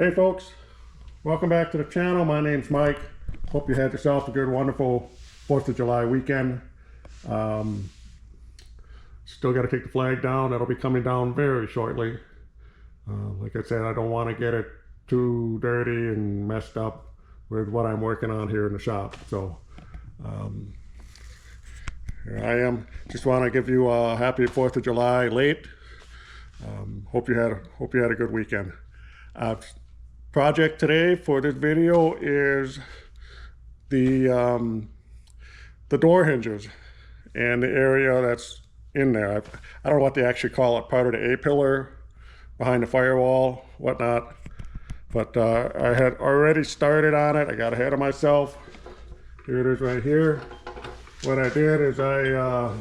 Hey folks, welcome back to the channel. My name's Mike. Hope you had yourself a good, wonderful 4th of July weekend. Still got to take the flag down. That'll be coming down very shortly. Like I said, I don't want to get it too dirty and messed up with what I'm working on here in the shop. So here I am. Just want to give you a happy 4th of July late. Hope you had a good weekend. Project today for this video is the door hinges and the area that's in there. I don't know what they actually call it, part of the A-pillar behind the firewall, whatnot. But I had already started on it. I got ahead of myself. Here it is right here. What I did is I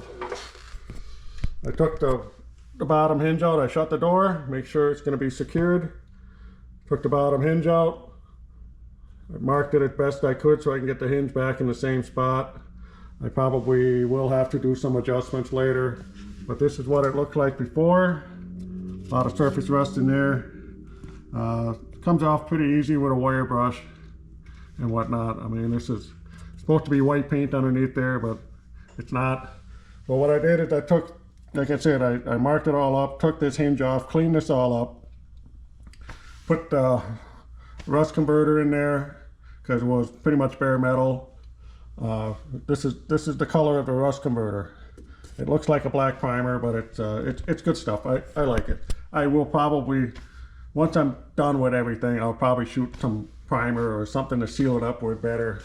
took the bottom hinge out. I shut the door, make sure it's going to be secured. Took the bottom hinge out. I marked it as best I could so I can get the hinge back in the same spot. I probably will have to do some adjustments later, but this is what it looked like before. A lot of surface rust in there. Comes off pretty easy with a wire brush and whatnot. I mean, this is supposed to be white paint underneath there, but it's not. But what I did is I took, like I said, I marked it all up, took this hinge off, cleaned this all up, put the rust converter in there because it was pretty much bare metal. This is the color of the rust converter. It looks like a black primer, but it's good stuff. I like it. I will probably, once I'm done with everything, I'll probably shoot some primer or something to seal it up with better.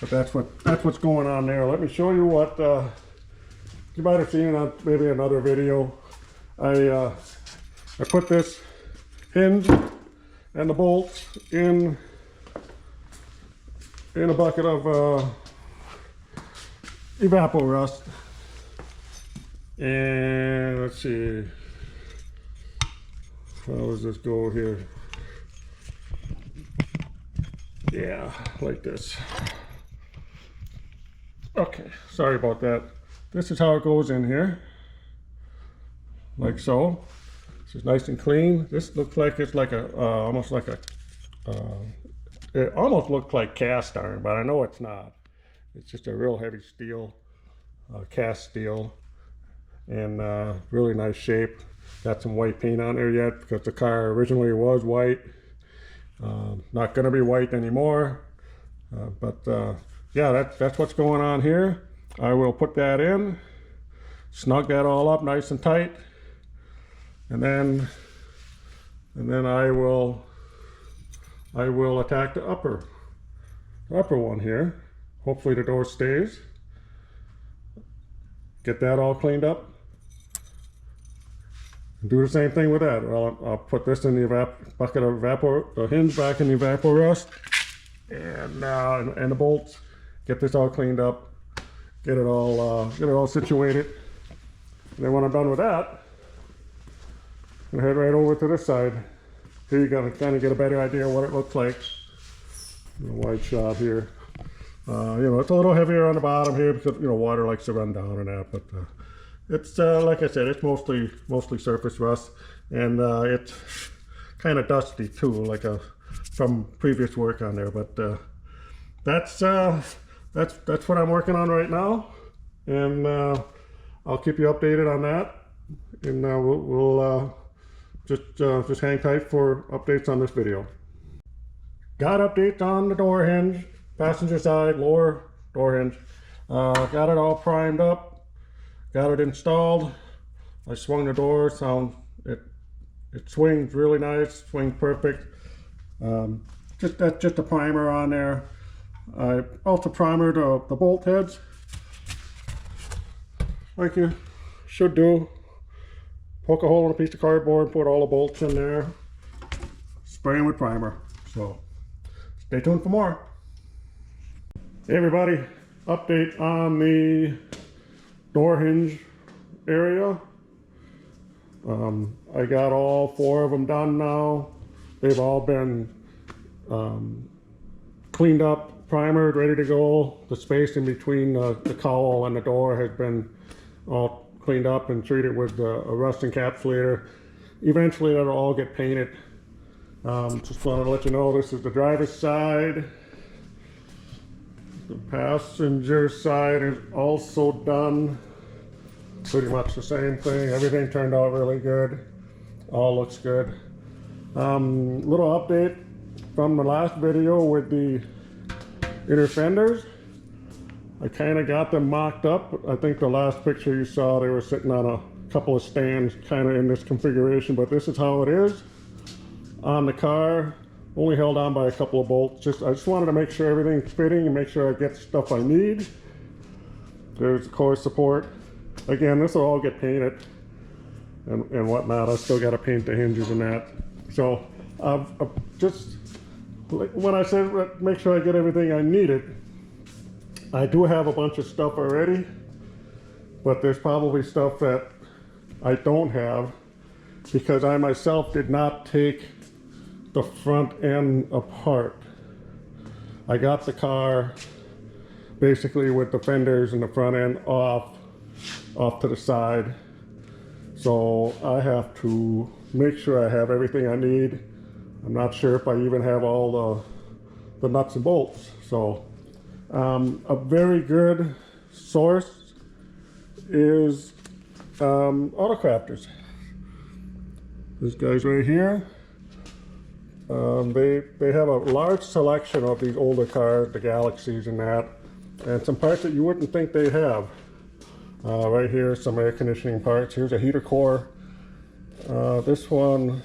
But that's what's going on there. Let me show you what you might have seen on maybe another video. I put this hinge and the bolts in a bucket of evapor rust. And let's see, how does this go here? Yeah, like this. Okay, sorry about that. This is how it goes in here, like so. This is nice and clean. This looks like it's like a almost like a it almost looked like cast iron, but I know it's not. It's just a real heavy steel, cast steel, and really nice shape. Got some white paint on there yet because the car originally was white. Not going to be white anymore, but yeah, that's what's going on here. I will put that in, snug that all up nice and tight, and then I will attack the upper one here. Hopefully the door stays. Get that all cleaned up. Do the same thing with that. Well, I'll put this in the bucket of the hinge back in the evapor rust, and the bolts. Get this all cleaned up. Get it all situated. And then when I'm done with that, I'm gonna head right over to this side. Here you gotta kind of get a better idea of what it looks like. A wide shot here. You know, it's a little heavier on the bottom here because, you know, water likes to run down and that, but it's like I said, it's mostly surface rust, and it's kind of dusty too, like from previous work on there. But that's what I'm working on right now, and I'll keep you updated on that, and we'll just hang tight for updates on this video. Got updates on the door hinge, passenger side, lower door hinge. Got it all primed up, got it installed. I swung the door, it swings really nice, swings perfect. Just a primer on there. I also primered the bolt heads, like you should do. Poke a hole in a piece of cardboard, put all the bolts in there, spray them with primer. So stay tuned for more. Hey everybody, update on the door hinge area. I got all 4 of them done now. They've all been cleaned up, primered, ready to go. The space in between the cowl and the door has been all cleaned up and treated with a rust encapsulator. Eventually that'll all get painted. Just wanted to let you know this is the driver's side. The passenger side is also done. Pretty much the same thing. Everything turned out really good. All looks good. Little update from the last video with the inner fenders. I kind of got them mocked up. I think the last picture you saw, they were sitting on a couple of stands kind of in this configuration, but this is how it is on the car. Only held on by a couple of bolts. I just wanted to make sure everything's fitting and make sure I get the stuff I need. There's the core support. Again, this will all get painted and whatnot. I still got to paint the hinges and that. So just when I said make sure I get everything I needed, I do have a bunch of stuff already, but there's probably stuff that I don't have because I myself did not take the front end apart. I got the car basically with the fenders and the front end off to the side. So I have to make sure I have everything I need. I'm not sure if I even have all the nuts and bolts. So a very good source is Autocrafters. These guys right here. They have a large selection of these older cars, the Galaxies and that, and some parts that you wouldn't think they'd have. Right here, some air conditioning parts. Here's a heater core. This one,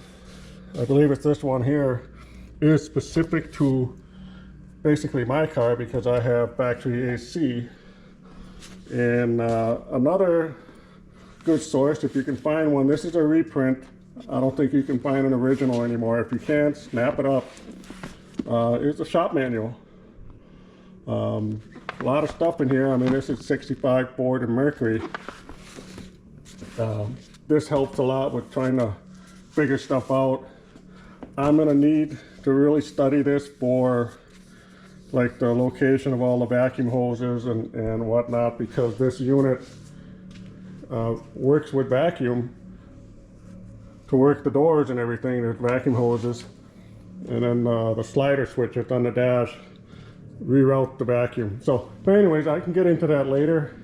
I believe it's this one here, is specific to basically my car because I have factory AC. And another good source, if you can find one, this is a reprint. I don't think you can find an original anymore. If you can, snap it up. Here's the shop manual. A lot of stuff in here. I mean, this is 65 Ford and Mercury. This helps a lot with trying to figure stuff out. I'm gonna need to really study this for like the location of all the vacuum hoses and whatnot, because this unit works with vacuum to work the doors and everything. There's vacuum hoses, and then the slider switches on the dash reroute the vacuum. So, but anyways, I can get into that later.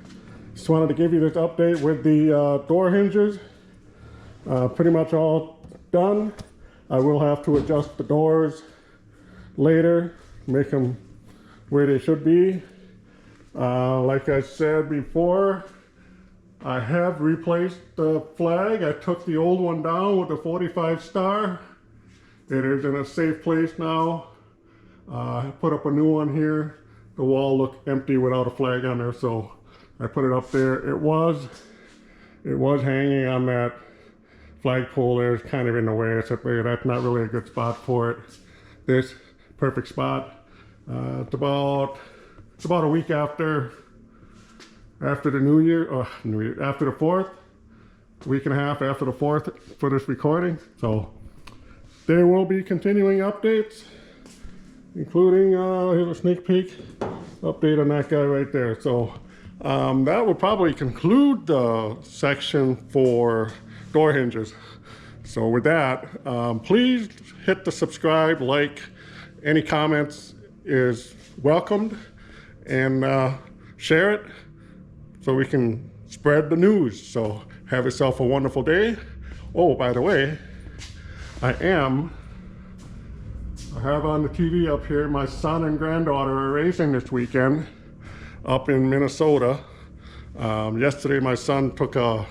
Just wanted to give you this update with the door hinges. Pretty much all done. I will have to adjust the doors later, make them where they should be. Like I said before, I have replaced the flag. I took the old one down with the 45 star. It is in a safe place now. I put up a new one here. The wall looked empty without a flag on there, so I put it up there. It was hanging on that flagpole there. It's kind of in the way. I said, that's not really a good spot for it. This perfect spot. It's about a week after the New Year, after the 4th, week and a half after the 4th for this recording. So there will be continuing updates, including here's a sneak peek update on that guy right there. So that will probably conclude the section for door hinges. So with that, please hit the subscribe, like, any comments is welcomed, and share it so we can spread the news. So have yourself a wonderful day. Oh, by the way, I have on the TV up here, my son and granddaughter are racing this weekend up in Minnesota. Yesterday my son took a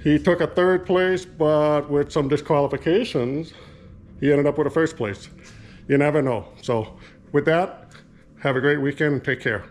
third place, but with some disqualifications, he ended up with a first place. You never know. So with that, have a great weekend and take care.